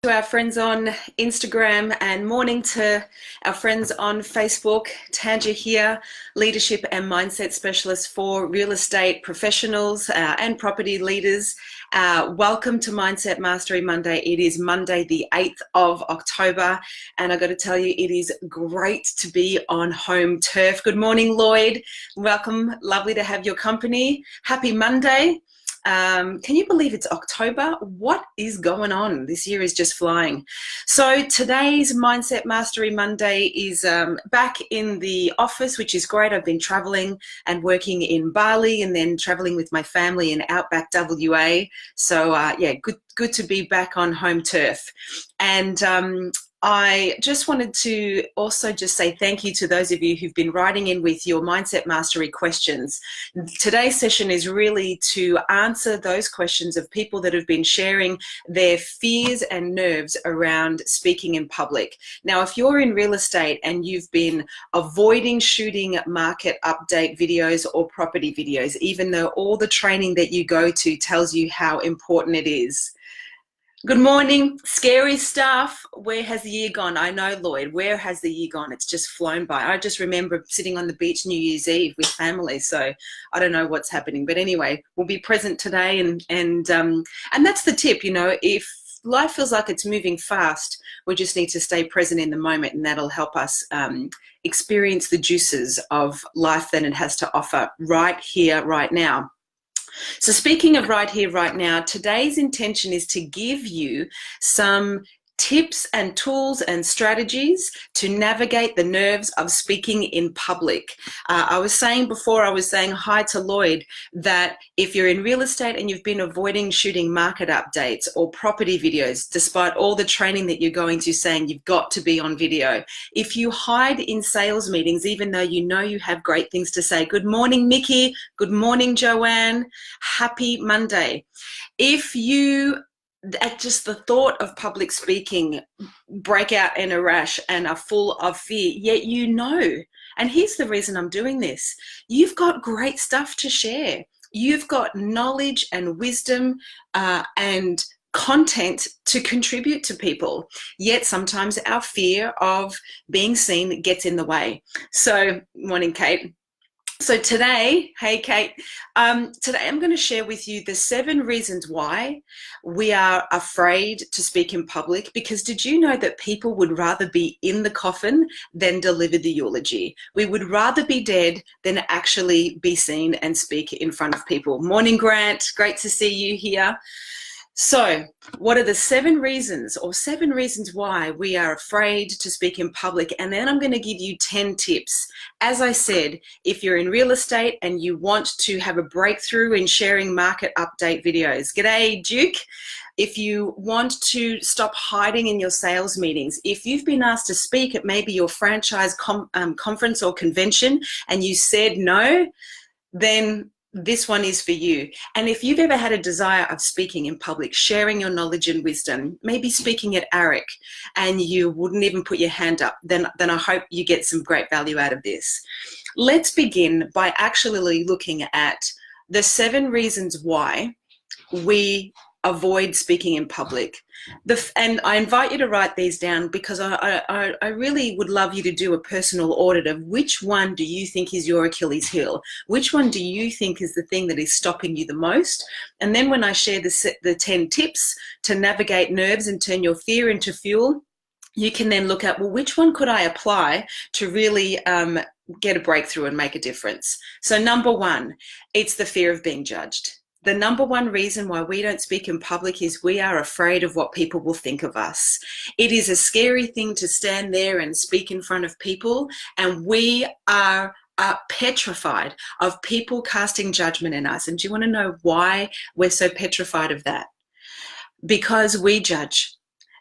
To our friends on Instagram, and morning to our friends on Facebook. Tanjj here, leadership and mindset specialist for real estate professionals and property leaders. Welcome to Mindset Mastery Monday. It is Monday the 8th of October, and I got to tell you, it is great to be on home turf. Good morning, Lloyd. Welcome. Lovely to have your company. Happy Monday. Can you believe it's October? What is going on? This year is just flying. So today's Mindset Mastery Monday is back in the office, which is great. I've been traveling and working in Bali and then traveling with my family in Outback WA. So yeah, good to be back on home turf. And I just wanted to also just say thank you to those of you who've been writing in with your Mindset Mastery questions. Today's session is really to answer those questions of people that have been sharing their fears and nerves around speaking in public. Now, if you're in real estate and you've been avoiding shooting market update videos or property videos, even though all the training that you go to tells you how important it is. Good morning. Scary stuff. Where has the year gone? I know, Lloyd. Where has the year gone? It's just flown by. I just remember sitting on the beach New Year's Eve with family, so I don't know what's happening. But anyway, we'll be present today, and that's the tip. You know, if life feels like it's moving fast, we just need to stay present in the moment, and that'll help us experience the juices of life that it has to offer right here, right now. So speaking of right here, right now, today's intention is to give you some tips and tools and strategies to navigate the nerves of speaking in public. I was saying before, I was saying hi to Lloyd, that if you're in real estate and you've been avoiding shooting market updates or property videos, despite all the training that you're going to saying you've got to be on video, if you hide in sales meetings, even though you know you have great things to say, good morning, Mickey. Good morning, Joanne. Happy Monday. If you at just the thought of public speaking break out in a rash and are full of fear, yet you know, and here's the reason I'm doing this, you've got great stuff to share. You've got knowledge and wisdom and content to contribute to people, yet sometimes our fear of being seen gets in the way. So, morning, Kate. So today, hey Kate, today I'm going to share with you the 7 reasons why we are afraid to speak in public, because did you know that people would rather be in the coffin than deliver the eulogy? We would rather be dead than actually be seen and speak in front of people. Morning, Grant, great to see you here. So what are the 7 reasons why we are afraid to speak in public? And then I'm going to give you 10 tips. As I said, if you're in real estate and you want to have a breakthrough in sharing market update videos, g'day Duke. If you want to stop hiding in your sales meetings, if you've been asked to speak at maybe your franchise conference or convention and you said no, then this one is for you. And if you've ever had a desire of speaking in public, sharing your knowledge and wisdom, maybe speaking at ARIC, and you wouldn't even put your hand up, then I hope you get some great value out of this. Let's begin by actually looking at the 7 reasons why we avoid speaking in public. And I invite you to write these down, because I really would love you to do a personal audit of which one do you think is your Achilles heel? Which one do you think is the thing that is stopping you the most? And then when I share the 10 tips to navigate nerves and turn your fear into fuel, you can then look at, well, which one could I apply to really get a breakthrough and make a difference? So number 1, it's the fear of being judged. The number 1 reason why we don't speak in public is we are afraid of what people will think of us. It is a scary thing to stand there and speak in front of people, and we are petrified of people casting judgment in us. And do you want to know why we're so petrified of that? Because we judge.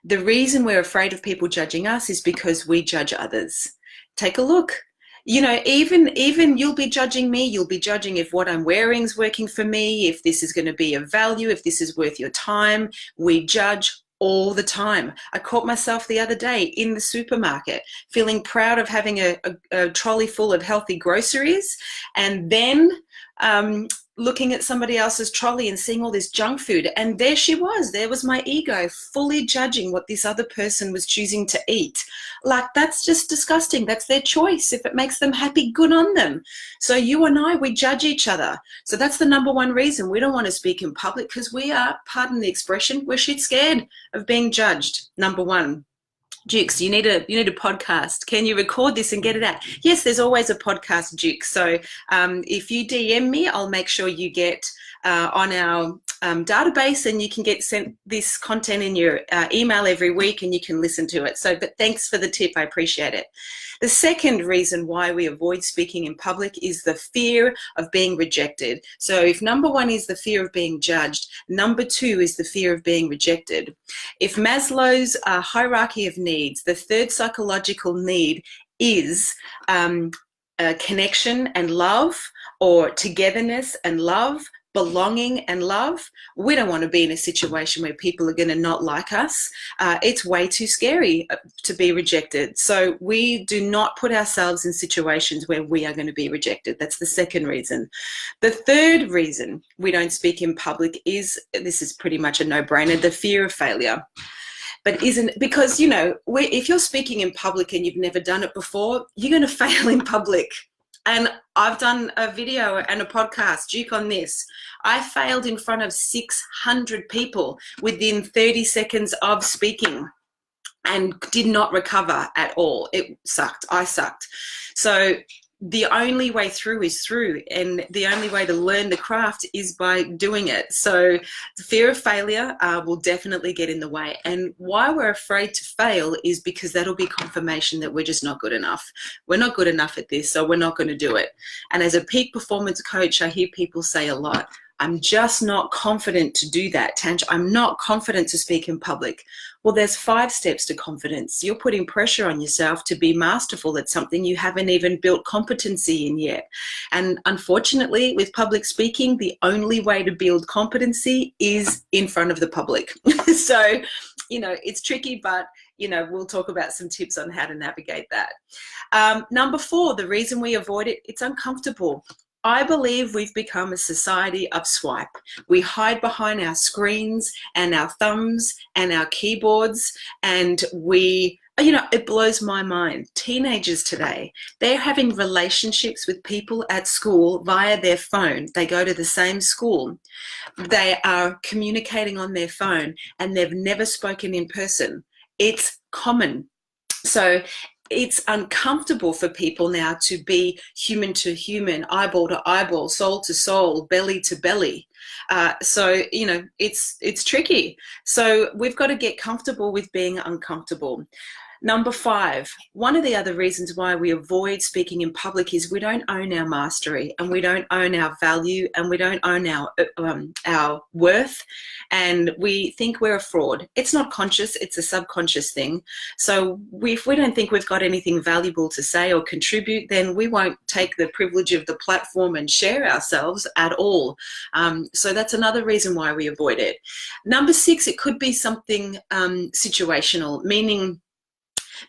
The reason we're afraid of people judging us is because we judge others. Take a look. You know, even you'll be judging me. You'll be judging if what I'm wearing is working for me, if this is going to be of value, if this is worth your time. We judge all the time. I caught myself the other day in the supermarket feeling proud of having a trolley full of healthy groceries, and then looking at somebody else's trolley and seeing all this junk food, and there she was, there was my ego fully judging what this other person was choosing to eat. Like, that's just disgusting. That's their choice. If it makes them happy, good on them. So you and I, we judge each other. So that's the number one reason we don't want to speak in public, because we are, pardon the expression, we're shit scared of being judged. Number one. Dukes, you need a podcast. Can you record this and get it out? Yes, there's always a podcast, Duke. So if you DM me, I'll make sure you get on our database, and you can get sent this content in your email every week, and you can listen to it. So, but thanks for the tip. I appreciate it. The second reason why we avoid speaking in public is the fear of being rejected. So if number one is the fear of being judged, number two is the fear of being rejected. If Maslow's hierarchy of needs, the third psychological need is connection and love, or togetherness and love, belonging and love, we don't want to be in a situation where people are going to not like us. It's way too scary to be rejected. So we do not put ourselves in situations where we are going to be rejected. That's the second reason. The third reason we don't speak in public is, this is pretty much a no-brainer, the fear of failure. But isn't, because, you know, if you're speaking in public and you've never done it before, you're going to fail in public. And I've done a video and a podcast, Duke, on this. I failed in front of 600 people within 30 seconds of speaking and did not recover at all. It sucked. I sucked. So the only way through is through, and the only way to learn the craft is by doing it. So the fear of failure will definitely get in the way. And why we're afraid to fail is because that'll be confirmation that we're just not good enough. We're not good enough at this, so we're not going to do it. And as a peak performance coach, I hear people say a lot, I'm just not confident to do that, Tanjj. I'm not confident to speak in public. Well, there's 5 steps to confidence. You're putting pressure on yourself to be masterful at something you haven't even built competency in yet. And unfortunately, with public speaking, the only way to build competency is in front of the public. So, you know, it's tricky, but, you know, we'll talk about some tips on how to navigate that. Number 4, the reason we avoid it, it's uncomfortable. I believe we've become a society of swipe. We hide behind our screens and our thumbs and our keyboards, and we, you know, it blows my mind. Teenagers today, they're having relationships with people at school via their phone. They go to the same school. They are communicating on their phone, and they've never spoken in person. It's common. So it's uncomfortable for people now to be human to human, eyeball to eyeball, soul to soul, belly to belly. So, you know, it's tricky. So we've got to get comfortable with being uncomfortable. Number 5, one of the other reasons why we avoid speaking in public is we don't own our mastery, and we don't own our value, and we don't own our worth, and we think we're a fraud. It's not conscious, it's a subconscious thing. So if we don't think we've got anything valuable to say or contribute, then we won't take the privilege of the platform and share ourselves at all. So that's another reason why we avoid it. Number 6, it could be something situational, meaning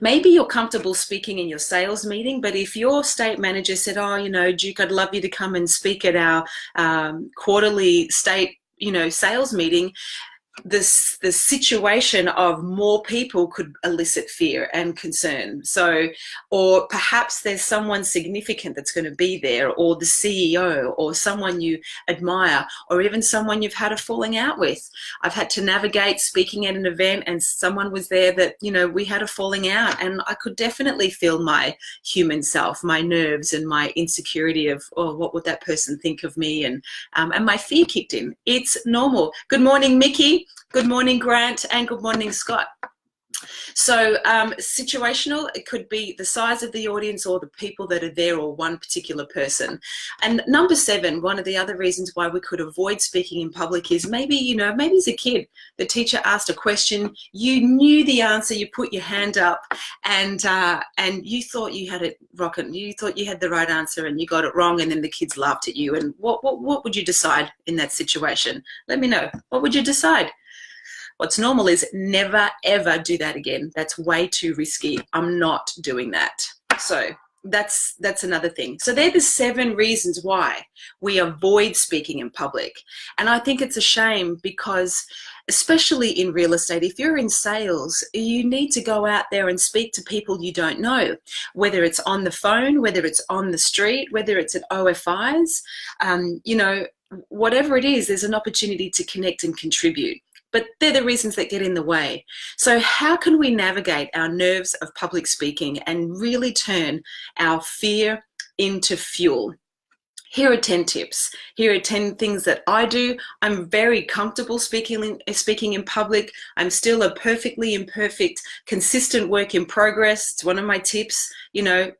maybe you're comfortable speaking in your sales meeting, but if your state manager said, oh, you know, Duke, I'd love you to come and speak at our quarterly state, you know, sales meeting, the situation of more people could elicit fear and concern. So, or perhaps there's someone significant that's going to be there, or the CEO, or someone you admire, or even someone you've had a falling out with. I've had to navigate speaking at an event, and someone was there that, you know, we had a falling out, and I could definitely feel my human self, my nerves, and my insecurity of, oh, what would that person think of me? And my fear kicked in. It's normal. Good morning, Mickey. Good morning, Grant, and good morning, Scott. So situational, it could be the size of the audience or the people that are there, or one particular person. And number 7, one of the other reasons why we could avoid speaking in public is maybe, you know, maybe as a kid, the teacher asked a question, you knew the answer, you put your hand up, and you thought you had it rocking, you thought you had the right answer, and you got it wrong, and then the kids laughed at you. And what would you decide in that situation? Let me know. What would you decide? What's normal is never, ever do that again. That's way too risky. I'm not doing that. So That's another thing. So they're the 7 reasons why we avoid speaking in public. And I think it's a shame because, especially in real estate, if you're in sales, you need to go out there and speak to people you don't know, whether it's on the phone, whether it's on the street, whether it's at OFIs, you know, whatever it is, there's an opportunity to connect and contribute. But they're the reasons that get in the way. So how can we navigate our nerves of public speaking and really turn our fear into fuel? Here are 10 tips. Here are 10 things that I do. I'm very comfortable speaking in public. I'm still a perfectly imperfect, consistent work in progress. It's one of my tips. You know,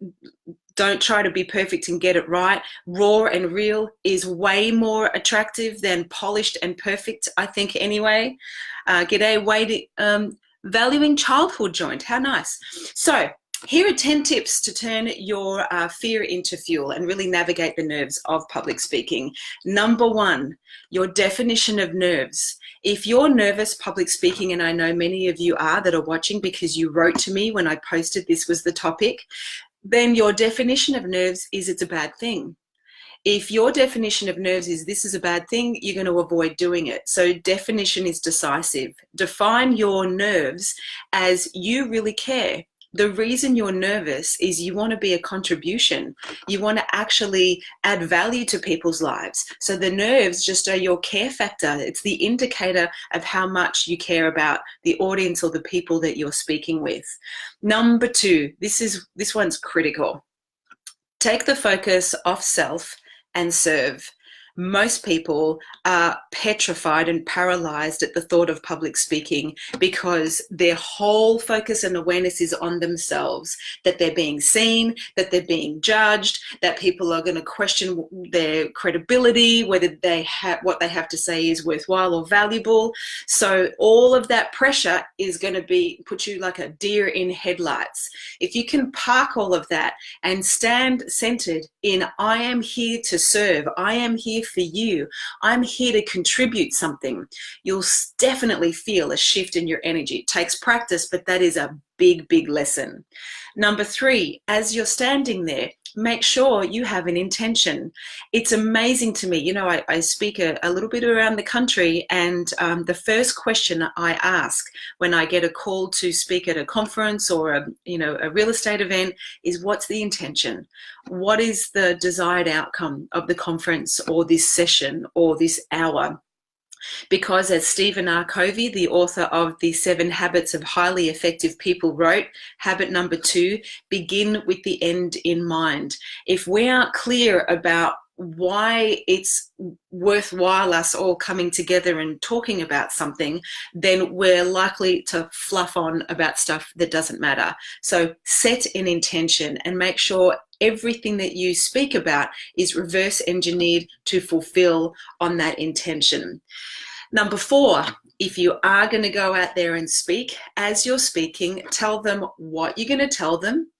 don't try to be perfect and get it right. Raw and real is way more attractive than polished and perfect, I think, anyway. G'day, Wade, valuing childhood joint. How nice. So here are 10 tips to turn your fear into fuel and really navigate the nerves of public speaking. Number 1, your definition of nerves. If you're nervous public speaking, and I know many of you are that are watching because you wrote to me when I posted this was the topic, then your definition of nerves is it's a bad thing. If your definition of nerves is this is a bad thing, you're going to avoid doing it. So definition is decisive. Define your nerves as you really care. The reason you're nervous is you want to be a contribution. You want to actually add value to people's lives. So the nerves just are your care factor. It's the indicator of how much you care about the audience or the people that you're speaking with. Number 2, this one's critical. Take the focus off self and serve. Most people are petrified and paralyzed at the thought of public speaking because their whole focus and awareness is on themselves, that they're being seen, that they're being judged, that people are going to question their credibility, whether what they have to say is worthwhile or valuable. So all of that pressure is going to put you like a deer in headlights. If you can park all of that and stand centered in, I am here to serve, I am here for you, I'm here to contribute something, you'll definitely feel a shift in your energy. It takes practice, but that is a big, big lesson. Number 3, as you're standing there, make sure you have an intention. It's amazing to me, you know, I speak a little bit around the country, and the first question I ask when I get a call to speak at a conference or a real estate event is, what's the intention? What is the desired outcome of the conference or this session or this hour? Because as Stephen R. Covey, the author of The 7 Habits of Highly Effective People, wrote, habit number 2, begin with the end in mind. If we aren't clear about why it's worthwhile us all coming together and talking about something, then we're likely to fluff on about stuff that doesn't matter. So set an intention and make sure everything that you speak about is reverse engineered to fulfill on that intention. Number 4, if you are going to go out there and speak, as you're speaking, tell them what you're going to tell them,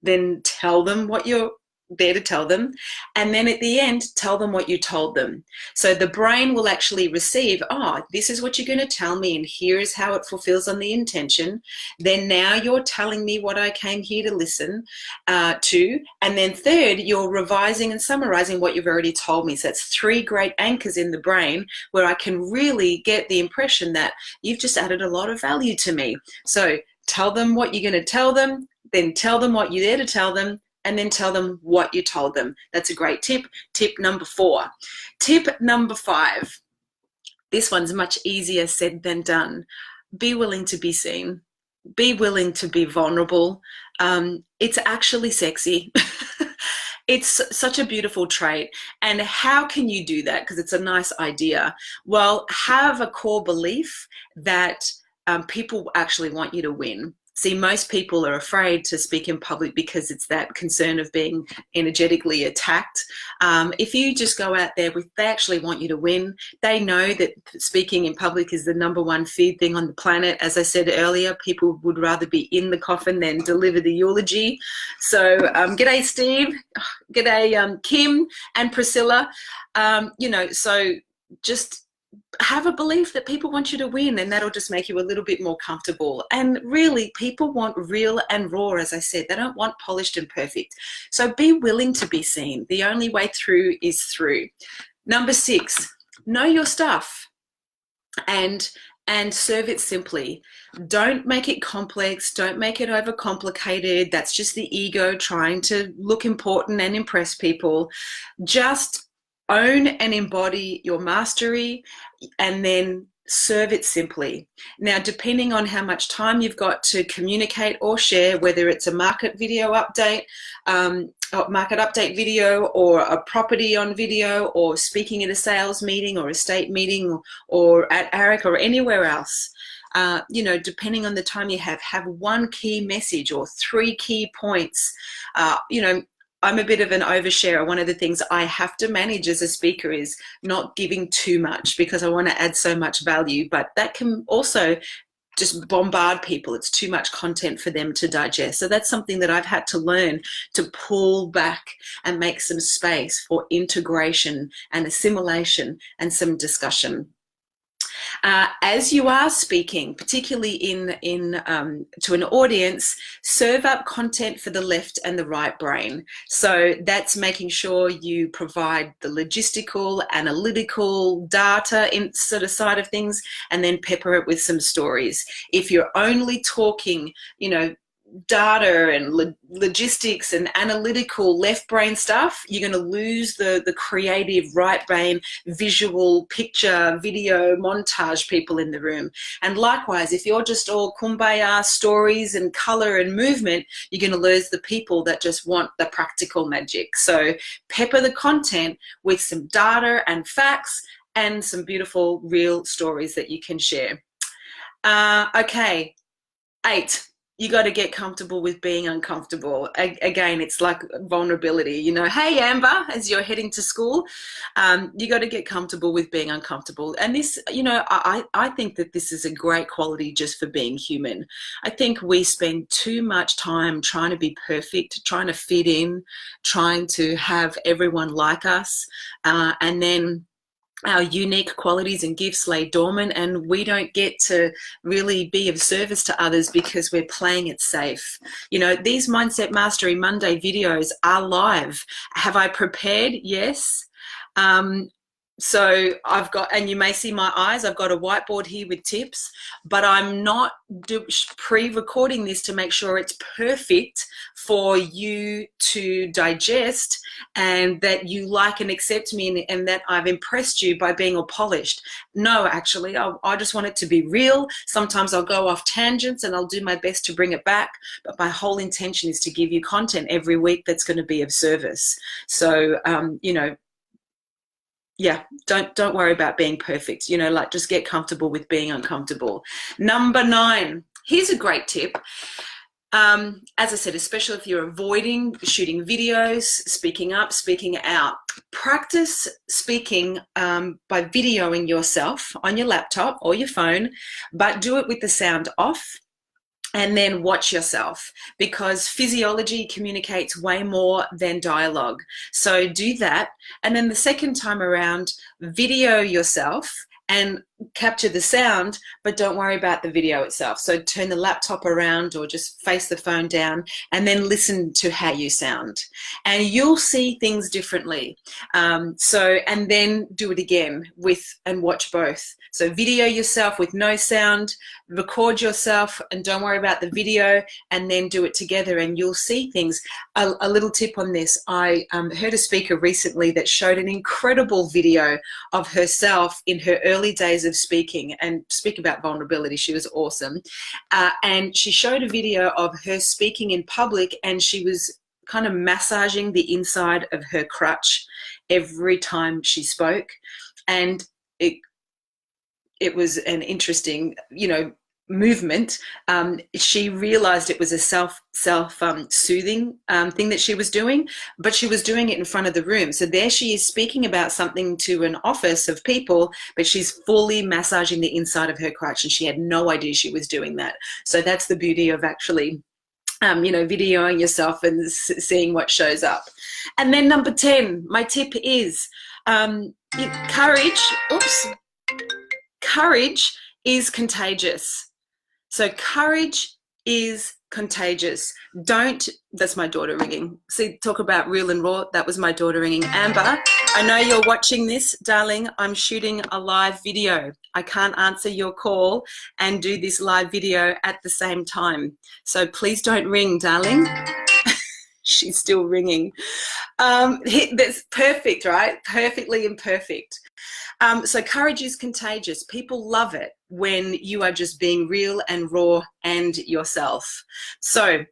then tell them what you're there to tell them, and then at the end tell them what you told them. So the brain will actually receive, oh, this is what you're going to tell me, and here is how it fulfills on the intention. Then now you're telling me what I came here to listen to, and then third, you're revising and summarizing what you've already told me. So that's 3 great anchors in the brain where I can really get the impression that you've just added a lot of value to me. So tell them what you're going to tell them, then tell them what you're there to tell them, and then tell them what you told them. That's a great tip. Tip number 4. Tip number 5. This one's much easier said than done. Be willing to be seen. Be willing to be vulnerable. It's actually sexy. It's such a beautiful trait. And how can you do that? Because it's a nice idea. Well, have a core belief that people actually want you to win. See, most people are afraid to speak in public because it's that concern of being energetically attacked. If you just go out there with, they actually want you to win. They know that speaking in public is the #1 feared thing on the planet. As I said earlier, people would rather be in the coffin than deliver the eulogy. So g'day, Steve. G'day, Kim and Priscilla. So just have a belief that people want you to win, and that'll just make you a little bit more comfortable. And really, people want real and raw, as I said. They don't want polished and perfect. So be willing to be seen. The only way through is through. Number 6, know your stuff and serve it simply. Don't make it complex. Don't make it overcomplicated. That's just the ego trying to look important and impress people. Just own and embody your mastery, and then serve it simply. Now, depending on how much time you've got to communicate or share, whether it's a market video update, or market update video, or a property on video, or speaking at a sales meeting or estate meeting, or at ARIC or anywhere else, you know, depending on the time you have one key message or 3 key points. You know, I'm a bit of an oversharer. One of the things I have to manage as a speaker is not giving too much, because I want to add so much value, but that can also just bombard people. It's too much content for them to digest. So that's something that I've had to learn, to pull back and make some space for integration and assimilation and some discussion. As you are speaking, particularly to an audience, serve up content for the left and the right brain. So that's making sure you provide the logistical, analytical data in sort of side of things, and then pepper it with some stories. If you're only talking, you know, data and logistics and analytical left brain stuff, you're going to lose the creative right brain, visual, picture, video, montage people in the room. And likewise, if you're just all kumbaya stories and color and movement, you're going to lose the people that just want the practical magic. So pepper the content with some data and facts and some beautiful real stories that you can share. Okay, 8. You got to get comfortable with being uncomfortable. Again, it's like vulnerability. You know, hey, Amber, as you're heading to school, you got to get comfortable with being uncomfortable. And this, you know, I think that this is a great quality just for being human. I think we spend too much time trying to be perfect, trying to fit in, trying to have everyone like us, and then our unique qualities and gifts lay dormant, and we don't get to really be of service to others because we're playing it safe. You know, these Mindset Mastery Monday videos are live. Have I prepared? Yes. So I've got, and you may see my eyes, I've got a whiteboard here with tips, but I'm not pre-recording this to make sure it's perfect for you to digest, and that you like and accept me, and that I've impressed you by being all polished. No, actually, I just want it to be real. Sometimes I'll go off tangents and I'll do my best to bring it back, but my whole intention is to give you content every week that's going to be of service. So, you know, yeah, don't worry about being perfect. You know, like, just get comfortable with being uncomfortable. Number 9, here's a great tip. As I said, especially if you're avoiding shooting videos, speaking up, speaking out, practice speaking by videoing yourself on your laptop or your phone, but do it with the sound off. And then watch yourself, because physiology communicates way more than dialogue. So do that. And then the second time around, video yourself and capture the sound, but don't worry about the video itself. So turn the laptop around or just face the phone down, and then listen to how you sound. And you'll see things differently. And then do it again and watch both. So video yourself with no sound, record yourself, and don't worry about the video, and then do it together, and you'll see things. A little tip on this, I heard a speaker recently that showed an incredible video of herself in her early days of speaking, and speak about vulnerability. She was awesome. And she showed a video of her speaking in public, and she was kind of massaging the inside of her crutch every time she spoke. And it was an interesting, you know, movement. She realized it was a self-soothing thing that she was doing, but she was doing it in front of the room. So there she is speaking about something to an office of people, but she's fully massaging the inside of her crotch, and she had no idea she was doing that. So that's the beauty of actually you know, videoing yourself and seeing what shows up. And then number 10, my tip is courage. Oops. courage is contagious. So courage is contagious. That's my daughter ringing. See, talk about real and raw. That was my daughter ringing. Amber, I know you're watching this, darling. I'm shooting a live video. I can't answer your call and do this live video at the same time. So please don't ring, darling. She's still ringing. That's perfect, right? Perfectly imperfect. So courage is contagious. People love it when you are just being real and raw and yourself. So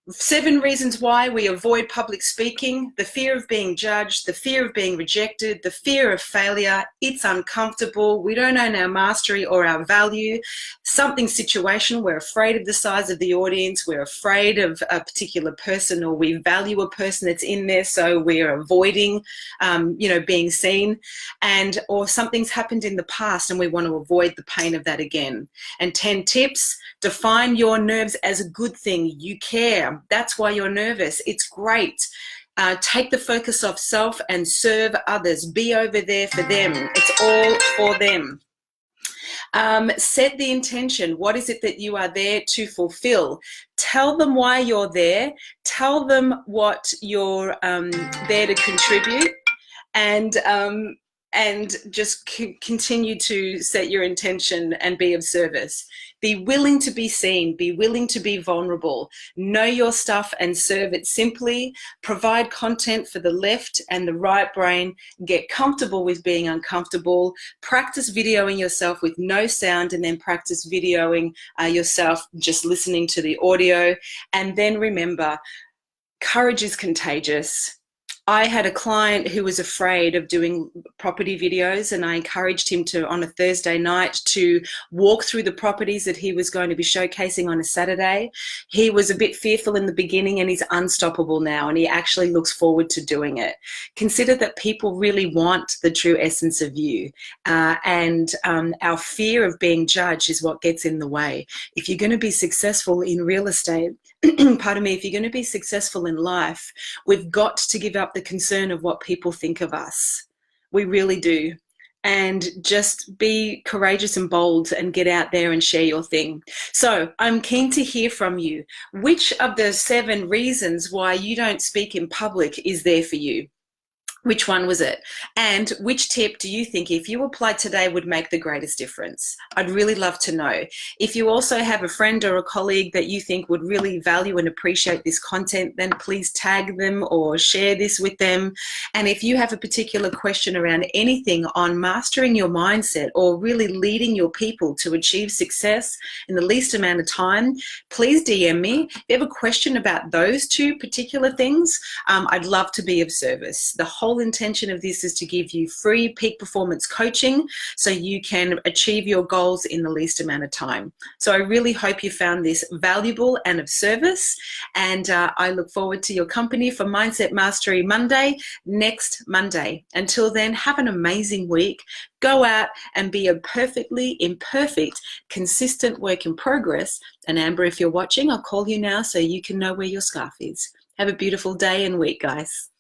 7 reasons why we avoid public speaking: the fear of being judged, the fear of being rejected, the fear of failure. It's uncomfortable. We don't own our mastery or our value. Something situational. We're afraid of the size of the audience. We're afraid of a particular person, or we value a person that's in there, so we're avoiding, being seen. Or something's happened in the past and we want to avoid the pain of that again. And 10 tips: define your nerves as a good thing. You care. That's why you're nervous. It's great. Take the focus off self and serve others. Be over there for them. It's all for them. Set the intention. What is it that you are there to fulfill? Tell them why you're there. Tell them what you're there to contribute. And just continue to set your intention and be of service. Be willing to be seen. Be willing to be vulnerable. Know your stuff and serve it simply. Provide content for the left and the right brain. Get comfortable with being uncomfortable. Practice videoing yourself with no sound, and then practice videoing yourself just listening to the audio. And then remember, courage is contagious. I had a client who was afraid of doing property videos, and I encouraged him to, on a Thursday night, to walk through the properties that he was going to be showcasing on a Saturday. He was a bit fearful in the beginning, and he's unstoppable now, and he actually looks forward to doing it. Consider that people really want the true essence of you, and our fear of being judged is what gets in the way. If you're going to be successful in real estate, pardon me, if you're going to be successful in life, we've got to give up the concern of what people think of us. We really do. And just be courageous and bold and get out there and share your thing. So I'm keen to hear from you. Which of the 7 reasons why you don't speak in public is there for you? Which one was it? And which tip do you think, if you applied today, would make the greatest difference? I'd really love to know. If you also have a friend or a colleague that you think would really value and appreciate this content, then please tag them or share this with them. And if you have a particular question around anything on mastering your mindset or really leading your people to achieve success in the least amount of time, please DM me. If you have a question about those 2 particular things, I'd love to be of service. The whole intention of this is to give you free peak performance coaching so you can achieve your goals in the least amount of time. So I really hope you found this valuable and of service, and I look forward to your company for Mindset Mastery Monday, next Monday. Until then, have an amazing week. Go out and be a perfectly imperfect, consistent work in progress. And Amber, if you're watching, I'll call you now so you can know where your scarf is. Have a beautiful day and week, guys.